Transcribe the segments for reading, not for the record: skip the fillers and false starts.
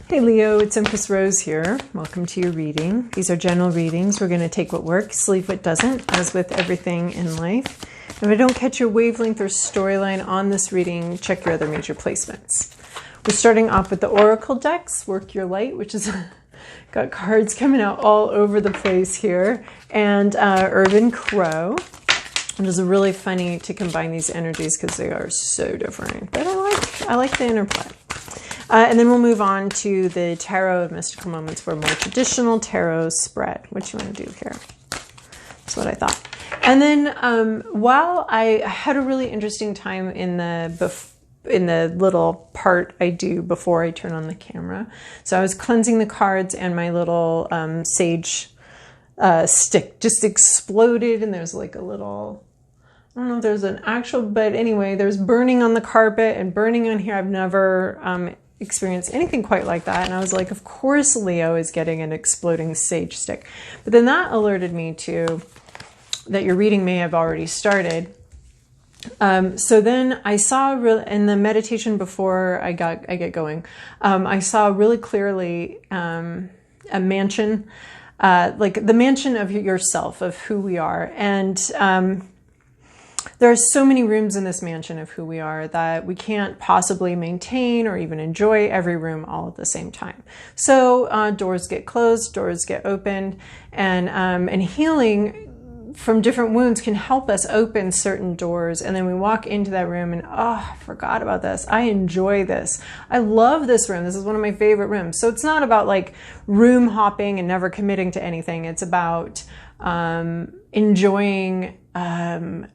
Hey Leo, it's Empress Rose here. Welcome to your reading. These are general readings. We're going to take what works, leave what doesn't, as with everything in life. If I don't catch your wavelength or storyline on this reading, check your other major placements. We're starting off with the Oracle decks, Work Your Light, which is got cards coming out all over the place here, and Urban Crow. It is really funny to combine these energies because they are so different, but I like the interplay. And then we'll move on to the Tarot of Mystical Moments for a more traditional tarot spread. What you want to do here? That's what I thought. And then while I had a really interesting time in the little part I do before I turn on the camera. So I was cleansing the cards and my little sage stick just exploded, and there's like a little, I don't know if there's an actual, but anyway, there's burning on the carpet and burning on here. I've never experienced anything quite like that. And I was like, of course Leo is getting an exploding sage stick. But then that alerted me to that your reading may have already started. So then I saw in the meditation before I get going, I saw really clearly a mansion, like the mansion of yourself, of who we are. And there are so many rooms in this mansion of who we are that we can't possibly maintain or even enjoy every room all at the same time. So doors get closed, doors get opened, and healing from different wounds can help us open certain doors. And then we walk into that room and, oh, I forgot about this. I enjoy this. I love this room. This is one of my favorite rooms. So it's not about like room hopping and never committing to anything. It's about enjoying,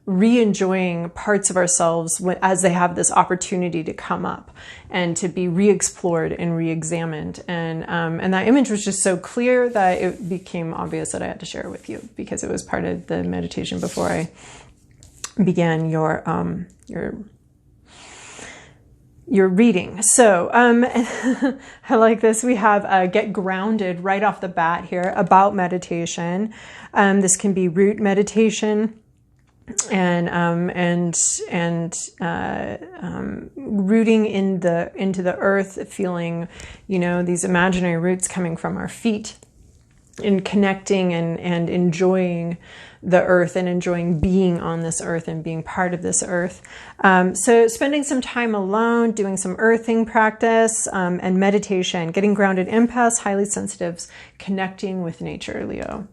re-enjoying parts of ourselves as they have this opportunity to come up and to be re-explored and re-examined. And that image was just so clear that it became obvious that I had to share it with you because it was part of the meditation before I began your reading. So I like this. We have get grounded right off the bat here about meditation. This can be root meditation and rooting into the earth, feeling, these imaginary roots coming from our feet, and connecting and enjoying the earth and enjoying being on this earth and being part of this earth. So spending some time alone, doing some earthing practice, and meditation, getting grounded, empaths, highly sensitives, connecting with nature, Leo.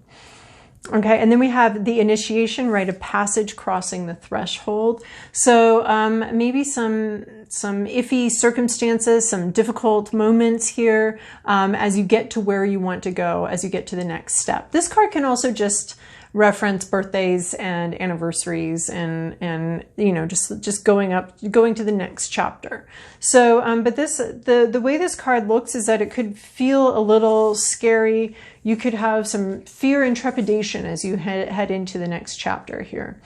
Okay, and then we have the initiation, rite of passage, crossing the threshold. So maybe some iffy circumstances, some difficult moments here as you get to where you want to go, as you get to the next step. This card can also just reference birthdays and anniversaries and just going to the next chapter. So but the way this card looks is that it could feel a little scary. You could have some fear and trepidation as you head into the next chapter here.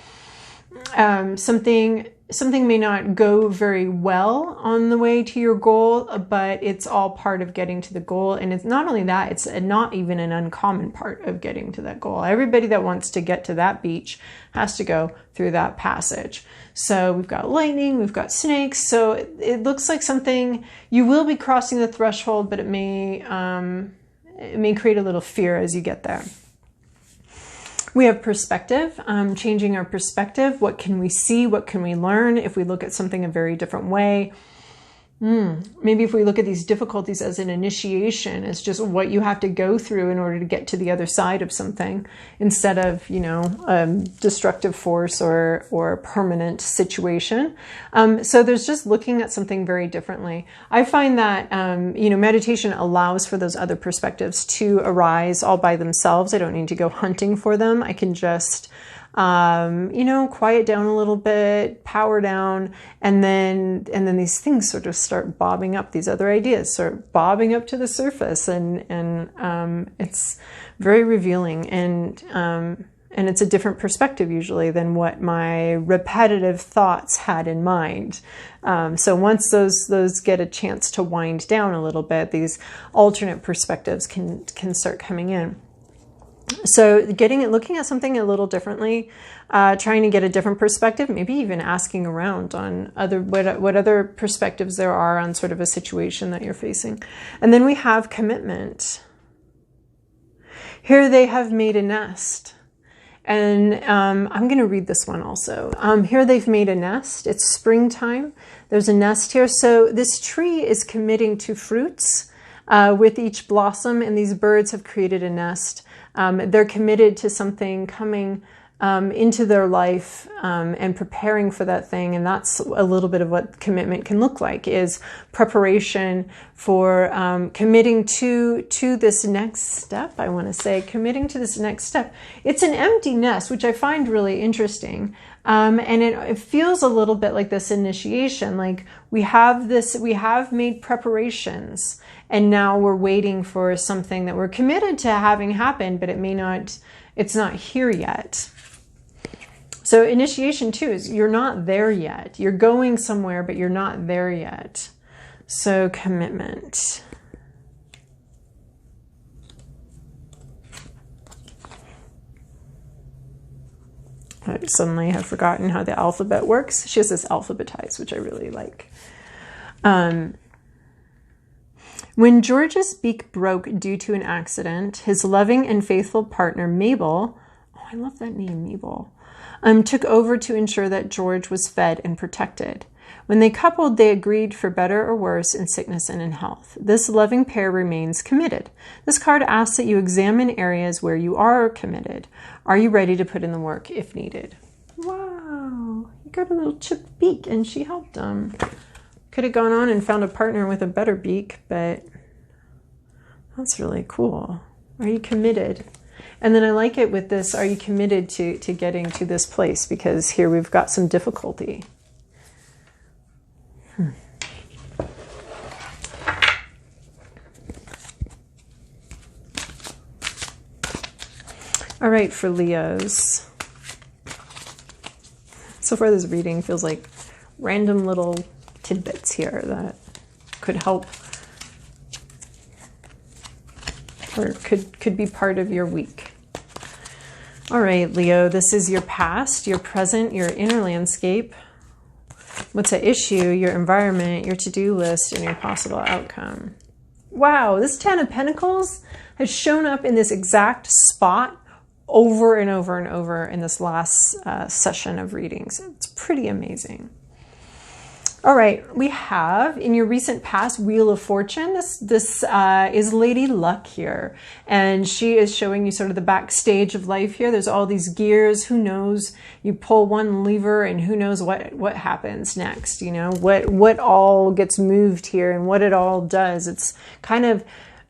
Something may not go very well on the way to your goal, but it's all part of getting to the goal. And it's not only that, it's not even an uncommon part of getting to that goal. Everybody that wants to get to that beach has to go through that passage. So we've got lightning, we've got snakes. So it looks like something, you will be crossing the threshold, but it may create a little fear as you get there. We have perspective, changing our perspective. What can we see? What can we learn if we look at something a very different way? Maybe if we look at these difficulties as an initiation, as just what you have to go through in order to get to the other side of something, instead of, destructive force or permanent situation. So there's just looking at something very differently. I find that, meditation allows for those other perspectives to arise all by themselves. I don't need to go hunting for them. I can just quiet down a little bit, power down, and then these things sort of start bobbing up. These other ideas start bobbing up to the surface, and it's very revealing, and it's a different perspective usually than what my repetitive thoughts had in mind. So once those get a chance to wind down a little bit, these alternate perspectives can start coming in. So looking at something a little differently, trying to get a different perspective, maybe even asking around on what other perspectives there are on sort of a situation that you're facing. And then we have commitment. Here they have made a nest. And I'm going to read this one also. Here they've made a nest. It's springtime. There's a nest here. So this tree is committing to fruits with each blossom, and these birds have created a nest. They're committed to something coming into their life and preparing for that thing. And that's a little bit of what commitment can look like, is preparation for committing to this next step. I want to say committing to this next step. It's an empty nest, which I find really interesting. And it feels a little bit like this initiation, like we have made preparations, and now we're waiting for something that we're committed to having happen, but it's not here yet. So initiation too is you're not there yet. You're going somewhere, but you're not there yet. So commitment. I suddenly have forgotten how the alphabet works. She has this alphabetized, which I really like. When George's beak broke due to an accident, his loving and faithful partner, Mabel, oh, I love that name, Mabel, took over to ensure that George was fed and protected. When they coupled, they agreed for better or worse in sickness and in health. This loving pair remains committed. This card asks that you examine areas where you are committed. Are you ready to put in the work if needed? Wow, he got a little chipped beak and she helped him. Could have gone on and found a partner with a better beak, but that's really cool. Are you committed? And then I like it with this, are you committed to getting to this place? Because here we've got some difficulty. All right, for Leos. So far this reading feels like random little tidbits here that could help or could be part of your week. All right, Leo, this is your past, your present, your inner landscape. What's at issue, your environment, your to-do list, and your possible outcome. Wow, this 10 of Pentacles has shown up in this exact spot over and over and over in this last session of readings. It's pretty amazing. All right, we have in your recent past Wheel of Fortune. This is Lady Luck here, and she is showing you sort of the backstage of life here. There's all these gears. Who knows? You pull one lever, and who knows what happens next? You know, what all gets moved here, and what it all does. It's kind of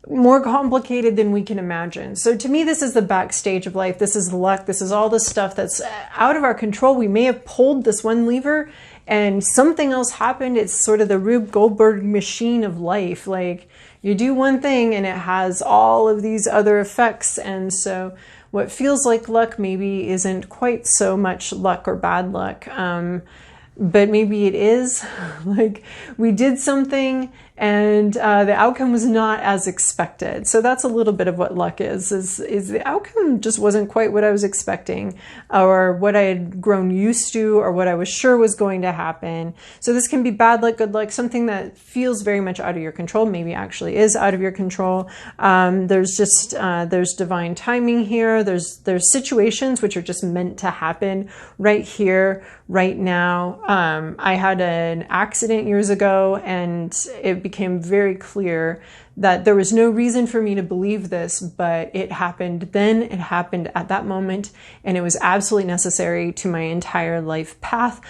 more complicated than we can imagine. So to me, this is the backstage of life. This is luck. This is all the stuff that's out of our control. We may have pulled this one lever and something else happened. It's sort of the Rube Goldberg machine of life. Like you do one thing and it has all of these other effects. And so what feels like luck maybe isn't quite so much luck or bad luck. But maybe it is. Like we did something and the outcome was not as expected. So that's a little bit of what luck is the outcome just wasn't quite what I was expecting or what I had grown used to or what I was sure was going to happen. So this can be bad luck, good luck, something that feels very much out of your control, maybe actually is out of your control. There's divine timing here. There's situations which are just meant to happen right here, right now. I had an accident years ago and it became very clear that there was no reason for me to believe this, but it happened then, it happened at that moment, and it was absolutely necessary to my entire life path,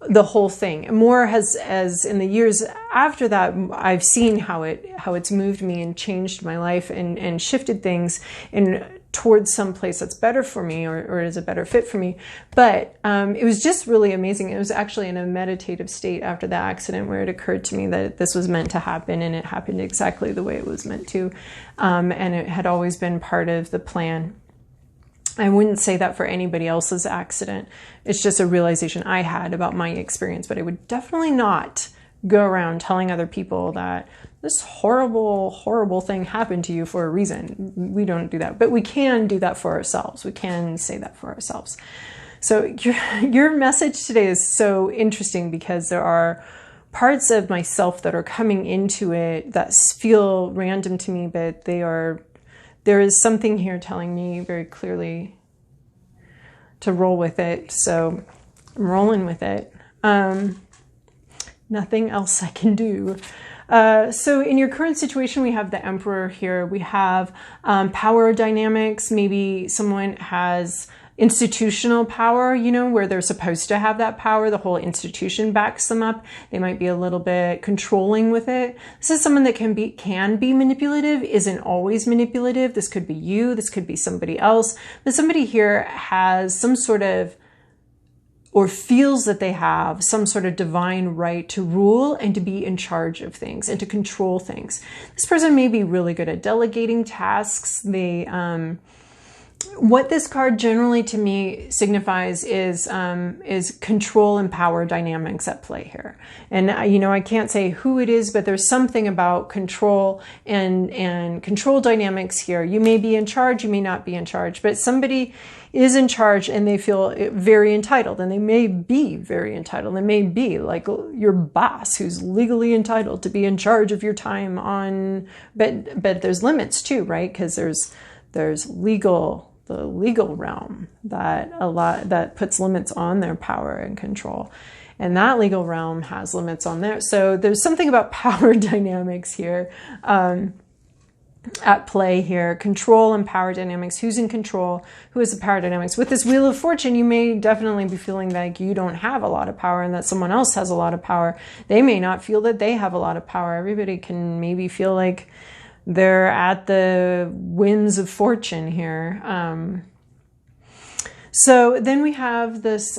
the whole thing. And more as in the years after that, I've seen how it's moved me and changed my life and shifted things towards some place that's better for me or is a better fit for me. But it was just really amazing. It was actually in a meditative state after the accident where it occurred to me that this was meant to happen, and it happened exactly the way it was meant to. And it had always been part of the plan. I wouldn't say that for anybody else's accident. It's just a realization I had about my experience, but I would definitely not go around telling other people that this horrible, horrible thing happened to you for a reason. We don't do that, but we can do that for ourselves. We can say that for ourselves. So your message today is so interesting because there are parts of myself that are coming into it that feel random to me, but there is something here telling me very clearly to roll with it. So I'm rolling with it. Nothing else I can do. So in your current situation, we have the Emperor here. We have power dynamics. Maybe someone has institutional power, you know, where they're supposed to have that power. The whole institution backs them up. They might be a little bit controlling with it. This is someone that can be manipulative, isn't always manipulative. This could be you. This could be somebody else. But somebody here has some sort of, or feels that they have some sort of divine right to rule and to be in charge of things and to control things. This person may be really good at delegating tasks. What this card generally to me signifies is control and power dynamics at play here. And you know, I can't say who it is, but there's something about control and control dynamics here. You may be in charge, you may not be in charge, but somebody is in charge and they feel very entitled, and they may be very entitled. They may be like your boss who's legally entitled to be in charge of your time on, but there's limits too, right? Because there's the legal realm that puts limits on their power and control. And that legal realm has limits on there. So there's something about power dynamics here at play here. Control and power dynamics. Who's in control? Who has the power dynamics? With this Wheel of Fortune, you may definitely be feeling like you don't have a lot of power and that someone else has a lot of power. They may not feel that they have a lot of power. Everybody can maybe feel like they're at the winds of fortune here. So then we have this,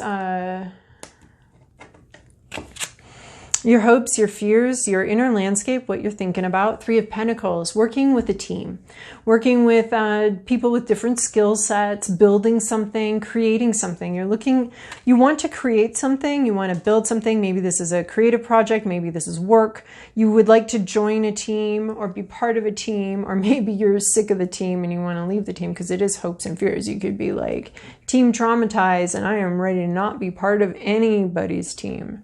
your hopes, your fears, your inner landscape, what you're thinking about. 3 of Pentacles, working with a team, working with people with different skill sets, building something, creating something. You want to create something, you want to build something. Maybe this is a creative project, maybe this is work. You would like to join a team or be part of a team, or maybe you're sick of the team and you want to leave the team, because it is hopes and fears. You could be like, team traumatized and I am ready to not be part of anybody's team.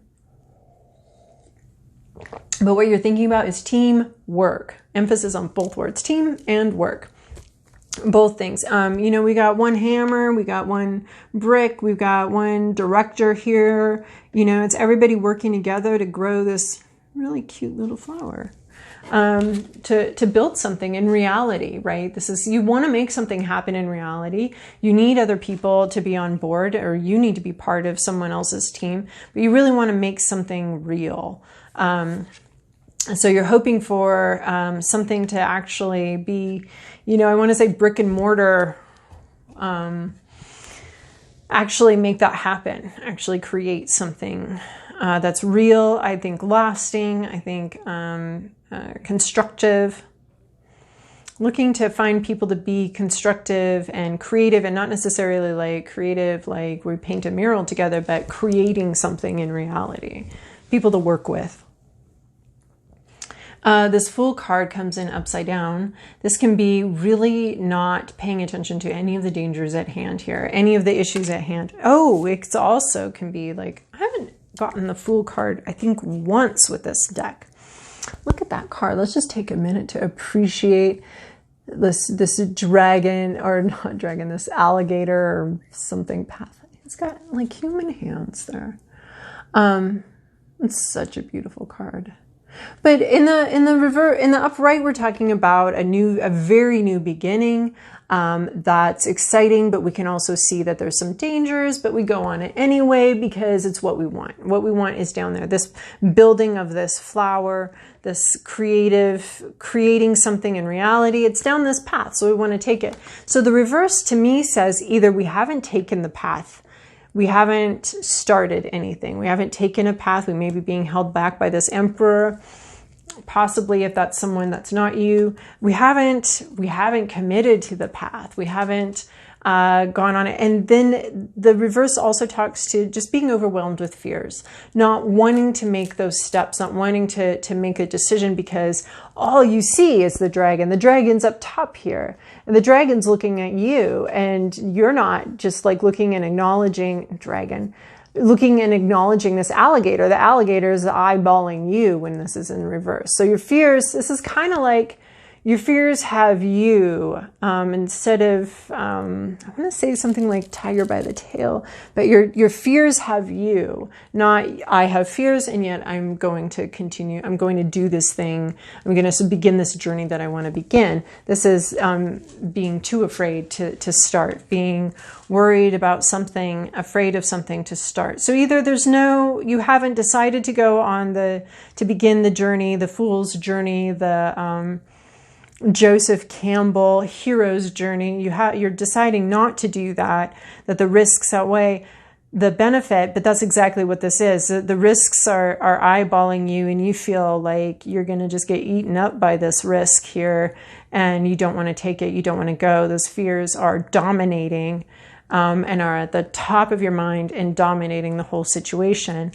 But what you're thinking about is team work. Emphasis on both words, team and work. Both things. You know, we got one hammer, we got one brick, we've got one director here. You know, it's everybody working together to grow this really cute little flower. To build something in reality, right? You want to make something happen in reality. You need other people to be on board, or you need to be part of someone else's team, but you really want to make something real. So you're hoping for something to actually be, you know, I want to say brick and mortar, actually make that happen, actually create something that's real, I think lasting, I think constructive. Looking to find people to be constructive and creative, and not necessarily like creative like we paint a mural together, but creating something in reality. People to work with. This Fool card comes in upside down. This can be really not paying attention to any of the dangers at hand here, any of the issues at hand. Oh, it also can be like, I haven't gotten the Fool card, I think, once with this deck. Look at that card. Let's just take a minute to appreciate this dragon, or not dragon, this alligator or something path. It's got like human hands there. It's such a beautiful card. But in the upright, we're talking about a very new beginning. That's exciting, but we can also see that there's some dangers, but we go on it anyway because it's what we want. What we want is down there. This building of this flower, this creating something in reality, it's down this path, so we want to take it. So the reverse to me says either we haven't taken the path, we haven't started anything, we haven't taken a path, we may be being held back by this Emperor. Possibly if that's someone that's not you, we haven't committed to the path. We haven't gone on it. And then the reverse also talks to just being overwhelmed with fears, not wanting to make those steps, not wanting to make a decision because all you see is the dragon. The dragon's up top here, and the dragon's looking at you, and you're not just like looking and acknowledging looking and acknowledging this alligator. The alligator is eyeballing you when this is in reverse. So your fears, this is kind of like your fears have you, instead of, I want to say something like tiger by the tail, but your fears have you, not I have fears and yet I'm going to continue, I'm going to do this thing, I'm going to begin this journey that I want to begin. This is being too afraid to start, being worried about something, afraid of something to start. So either you haven't decided to go on to begin the journey, the fool's journey, the Joseph Campbell hero's journey. You're deciding not to do that the risks outweigh the benefit, but that's exactly what this is. The risks are eyeballing you, and you feel like you're going to just get eaten up by this risk here, and you don't want to take it, you don't want to go. Those fears are dominating and are at the top of your mind and dominating the whole situation,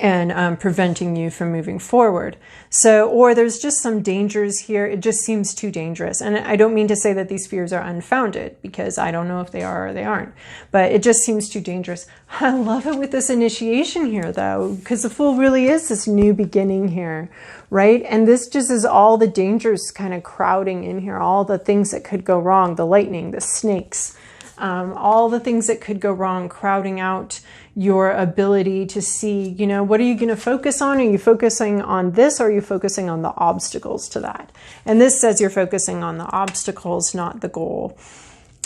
and preventing you from moving forward. So, or there's just some dangers here. It just seems too dangerous. And I don't mean to say that these fears are unfounded, because I don't know if they are or they aren't, but it just seems too dangerous. I love it with this initiation here though, because the Fool really is this new beginning here, right? And this just is all the dangers kind of crowding in here, all the things that could go wrong, the lightning, the snakes, all the things that could go wrong, crowding out your ability to see, what are you going to focus on? Are you focusing on this, or are you focusing on the obstacles to that? And this says you're focusing on the obstacles, not the goal,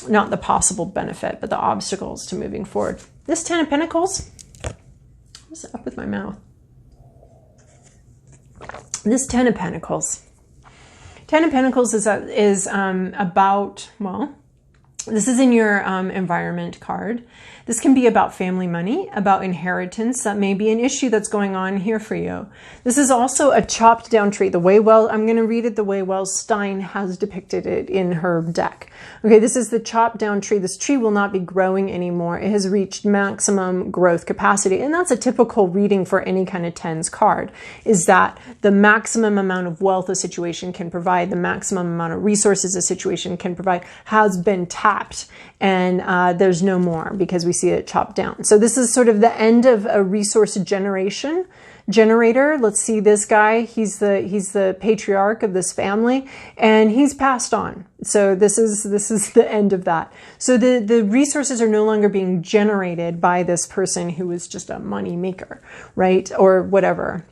not the possible benefit, but the obstacles to moving forward. This 10 of Pentacles, what's up with my mouth? This 10 of Pentacles. 10 of Pentacles is about, well, this is in your environment card. This can be about family money, about inheritance. That may be an issue that's going on here for you. This is also a chopped down tree. I'm going to read it the way Welz-Stein has depicted it in her deck. Okay, this is the chopped down tree. This tree will not be growing anymore. It has reached maximum growth capacity. And that's a typical reading for any kind of tens card, is that the maximum amount of wealth a situation can provide, the maximum amount of resources a situation can provide has been tapped, and there's no more, because we see it chopped down. So this is sort of the end of a resource generator. Let's see this guy. He's the patriarch of this family, and he's passed on. So this is the end of that. So the resources are no longer being generated by this person who was just a money maker, right? Or whatever.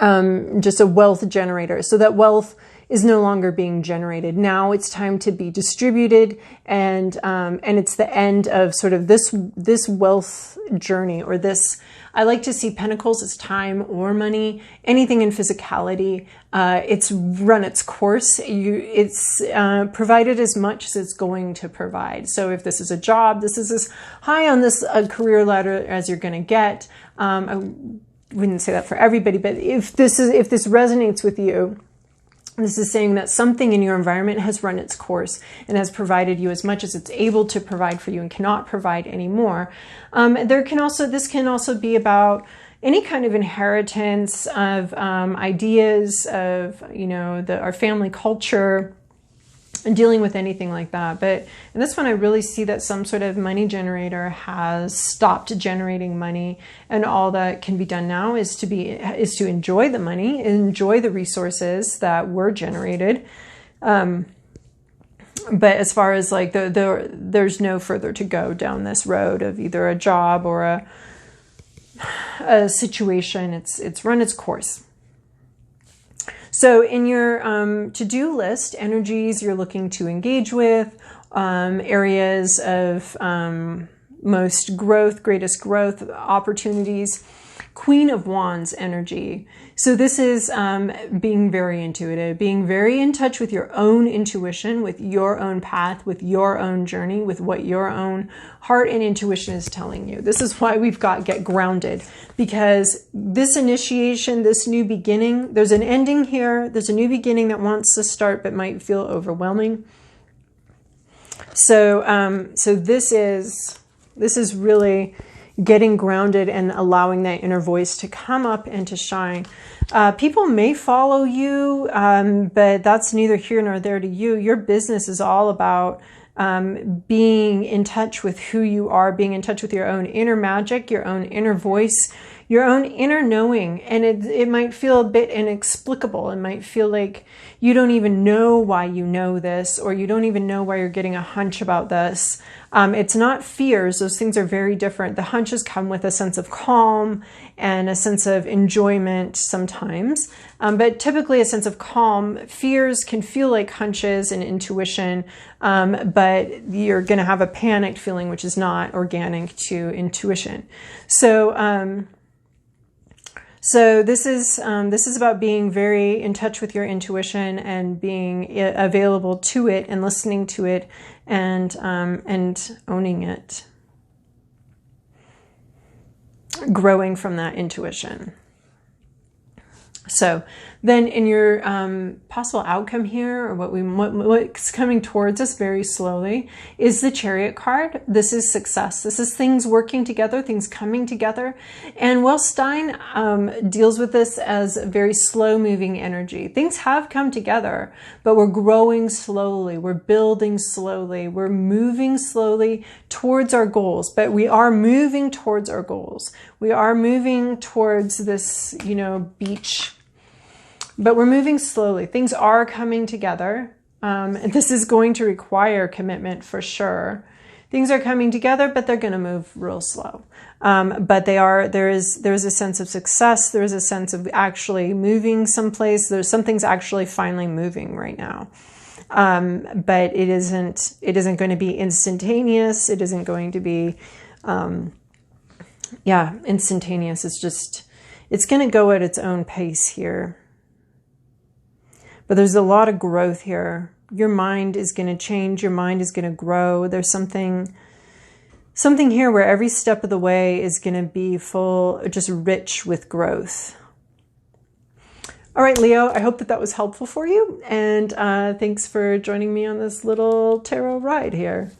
Just a wealth generator. So that wealth is no longer being generated. Now it's time to be distributed, and it's the end of sort of this wealth journey, or this. I like to see Pentacles as time or money, anything in physicality. It's run its course. It's provided as much as it's going to provide. So if this is a job, this is as high on this career ladder as you're going to get. I wouldn't say that for everybody, but if this resonates with you, this is saying that something in your environment has run its course and has provided you as much as it's able to provide for you and cannot provide anymore. This can also be about any kind of inheritance of ideas of, our family culture, and dealing with anything like that. But in this one, I really see that some sort of money generator has stopped generating money, and all that can be done now is to enjoy the money, enjoy the resources that were generated. But as far as like there's no further to go down this road of either a job or a situation. It's run its course. So in your to-do list, energies you're looking to engage with, areas of most growth, greatest growth opportunities, Queen of Wands energy. So this is being very intuitive, being very in touch with your own intuition, with your own path, with your own journey, with what your own heart and intuition is telling you. This is why we've got Get Grounded, because this initiation, this new beginning, there's an ending here. There's a new beginning that wants to start but might feel overwhelming. So this is really getting grounded and allowing that inner voice to come up and to shine. People may follow you, but that's neither here nor there to you. Your business is all about being in touch with who you are, being in touch with your own inner magic, your own inner voice, your own inner knowing. And it might feel a bit inexplicable. It might feel like you don't even know why you know this, or you don't even know why you're getting a hunch about this. It's not fears. Those things are very different. The hunches come with a sense of calm and a sense of enjoyment sometimes, but typically a sense of calm. Fears can feel like hunches and intuition, but you're going to have a panicked feeling, which is not organic to intuition. So this is about being very in touch with your intuition and being available to it and listening to it and owning it, growing from that intuition. So then in your possible outcome here, or what's coming towards us very slowly, is the Chariot card. This is success. This is things working together, things coming together. And Welz-Stein deals with this as a very slow-moving energy. Things have come together, but we're growing slowly. We're building slowly. We're moving slowly towards our goals, but we are moving towards our goals. We are moving towards this, beach. But we're moving slowly. Things are coming together. This is going to require commitment for sure. Things are coming together, but they're going to move real slow. But there is a sense of success. There is a sense of actually moving someplace. Something's actually finally moving right now. But it isn't going to be instantaneous. It isn't going to be, instantaneous. It's going to go at its own pace here. But there's a lot of growth here. Your mind is going to change. Your mind is going to grow. There's something here where every step of the way is going to be just rich with growth. All right, Leo, I hope that was helpful for you. And thanks for joining me on this little tarot ride here.